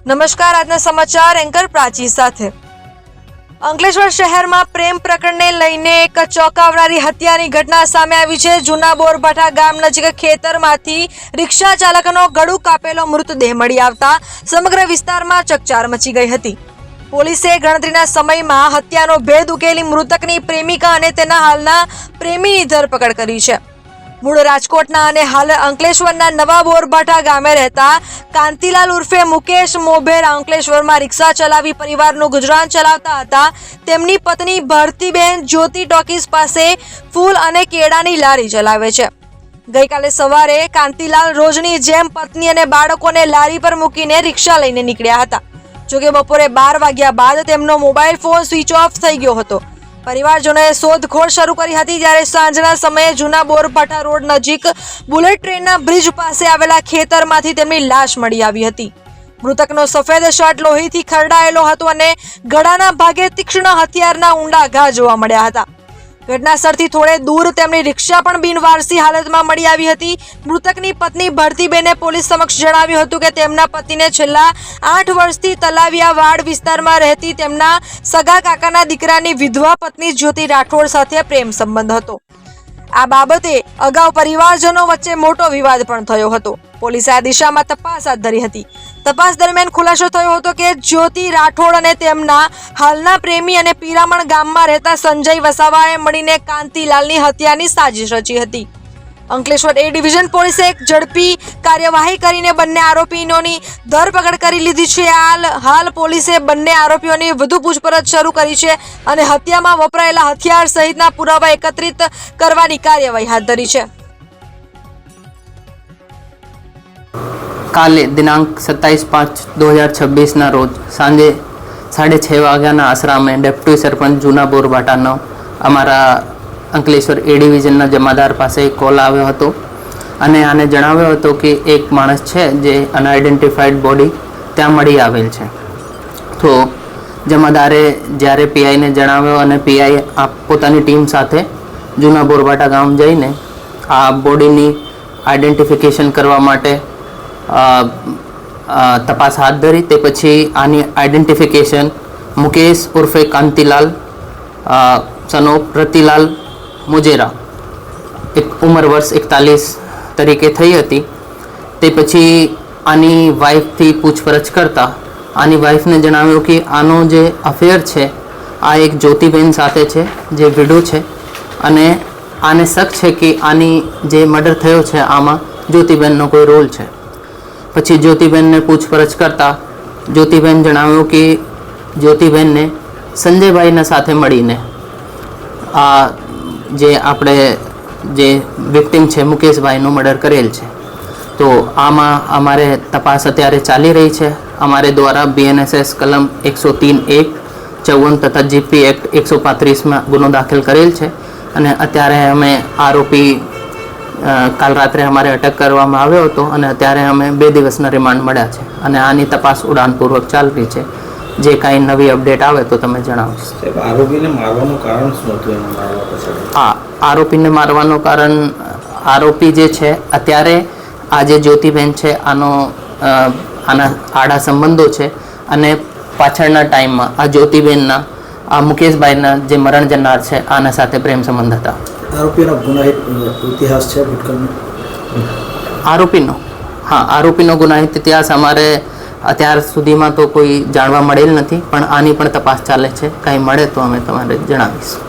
નમસ્કાર, આજના સમાચાર એન્કર પ્રાચી સાથે। અંકલેશ્વર શહેરમાં પ્રેમ પ્રકરણને લઈને એક ચોંકાવનારી હત્યાની ઘટના સામે આવી છે। જૂના બોરભાઠા ગામ નજીક ખેતરમાંથી રિક્ષા ચાલકનો ગળું કાપેલો મૃતદેહ મળી આવતા સમગ્ર વિસ્તારમાં ચકચાર મચી ગઈ હતી। પોલીસે ગણતરીના સમયમાં હત્યાનો ભેદ ઉકેલી મૃતકની પ્રેમિકા અને તેના હાલના પ્રેમીની ધરપકડ કરી છે। મૂળ રાજકોટના અને હાલ અંકલેશ્વરના નવા બોરભાઠા ગામે રહેતા કાંતિલાલ ઉર્ફે મુકેશ મોભેરા અંકલેશ્વરમાં રિક્ષા ચલાવી પરિવારનું ગુજરાન ચલાવતા હતા। તેમની પત્ની ભારતીબેન જ્યોતિ ટોકીઝ પાસે ફૂલ અને કેળાની લારી ચલાવે છે। ગઈકાલે સવારે કાંતિલાલ રોજની જેમ પત્ની અને બાળકોને લારી પર મૂકીને રિક્ષા લઈને નીકળ્યા હતા। જોકે બપોરે 12 વાગ્યા બાદ તેમનો મોબાઈલ ફોન સ્વિચ ઓફ થઈ ગયો હતો। પરિવારજનોએ શોધખોળ શરૂ કરી હતી, જ્યારે સાંજના સમયે જૂના બોરભાઠા રોડ નજીક બુલેટ ટ્રેનના બ્રિજ પાસે આવેલા ખેતરમાંથી તેમની લાશ મળી આવી હતી। મૃતકનો સફેદ શર્ટ લોહીથી ખરડાયેલો હતો અને ગળાના ભાગે તીક્ષ્ણ હથિયારના ઊંડા ઘા જોવા મળ્યા હતા। ઘટના સ્થળથી થોડે દૂર તેમની રિક્ષા પણ બિનવારસી હાલતમાં મળી આવી હતી। મૃતકની પત્ની ભારતીબેને પોલીસ સમક્ષ જણાવ્યું હતું કે તેમના પતિને છેલ્લા 8 વર્ષથી તલાવિયાવાડ વિસ્તારમાં રહેતી તેમના સગા કાકાના દીકરાની વિધવા પત્ની જ્યોતિ રાઠોડ સાથે પ્રેમ સંબંધ હતો। આ બાબતે અગાઉ પરિવારજનો વચ્ચે મોટો વિવાદ પણ થયો હતો। પોલીસે આ દિશામાં તપાસ હાથ ધરી હતી। તપાસ દરમિયાન ખુલાસો થયો હતો કે જ્યોતિ રાઠોડ અને તેમના હાલના પ્રેમી અને પીરામણ ગામમાં રહેતા સંજય વસાવાએ મળીને કાંતિલાલની હત્યાની સાજિશ રચી હતી। અંકલેશ્વર એ ડિવિઝન પોલીસે એક ઝડપી કાર્યવાહી કરીને બંને આરોપીઓની ધરપકડ કરી લીધી છે। હાલ પોલીસે બંને આરોપીઓની વધુ પૂછપરછ શરૂ કરી છે અને હત્યામાં વપરાયેલા હથિયાર સહિતના પુરાવા એકત્રિત કરવાની કાર્યવાહી હાથ ધરી છે। કાલે દિનાંક 27/5/2026 રોજ સાંજે 6:30 વાગ્યાના આશરામે ડેપ્યુટી સરપંચ જૂના બોરભાઠાનો અમારા અંકલેશ્વર એ ડિવિઝનના જમાદાર પાસે કોલ આવ્યો હતો અને આને જણાવ્યો હતો કે એક માણસ છે જે અનઆઇડેન્ટિફાઈડ બોડી ત્યાં મળી આવેલ છે। તો જમાદારે જ્યારે પીઆઈને જણાવ્યો અને પીઆઈ પોતાની ટીમ સાથે જૂના બોરભાઠા ગામ જઈને આ બોડીની આઈડેન્ટિફિકેશન કરવા માટે તપાસ હાથ ધરી। તે પછી આની આઈડેન્ટિફિકેશન મુકેશ ઉર્ફે કાંતિલાલ સનો રતિલાલ મુજેરા ઉંમર વર્ષ 41 તરીકે થઈ હતી। તે પછી આની વાઈફથી પૂછપરછ કરતા આની વાઈફને જણાવ્યું કે આનો જે અફેર છે આ એક જ્યોતિબેન સાથે છે જે વિડો છે અને આને શક છે કે આની જે મર્ડર થયો છે આમાં જ્યોતિબેનનો કોઈ રોલ છે। પછી જ્યોતિબેનને પૂછપરછ કરતા જ્યોતિબેન જણાવ્યું કે જ્યોતિબેનને સંજયભાઈના સાથે મળીને આ જે આપણે જે વિક્ટિમ છે મુકેશભાઈનું મર્ડર કરેલ છે। તો આમાં અમારે તપાસ અત્યારે ચાલી રહી છે। અમારે દ્વારા BNSS કલમ 103(1) 54 તથા GP એક્ટ 135માં ગુનો દાખલ કરેલ છે અને અત્યારે અમે આરોપી કાલ રાત્રે અમારે અટક કરવામાં આવ્યો હતો અને અત્યારે અમે 2 દિવસના રિમાન્ડ મળ્યા છે અને આની તપાસ ઉડાનપૂર્વક ચાલી છે। જે કાંઈ નવી અપડેટ આવે તો તમે જણાવશો। આરોપીને મારવાનું કારણ શું હતું? હા, આરોપીને મારવાનું કારણ આરોપી જે છે અત્યારે આ જે જ્યોતિબેન છે આના આડા સંબંધો છે અને પાછળના ટાઈમમાં આ જ્યોતિબેનના આ મુકેશભાઈના જે મરણ જનાર છે આના સાથે પ્રેમ સંબંધ હતા। આરોપીનો ગુનાહિત ઇતિહાસ છે ભૂતકાળનો? આરોપીનો ગુનાહિત ઇતિહાસ અમારે અત્યાર સુધીમાં તો કોઈ જાણવા મળેલ નથી, પણ આની પણ તપાસ ચાલે છે। કાંઈ મળે તો અમે તમારે જણાવીશું।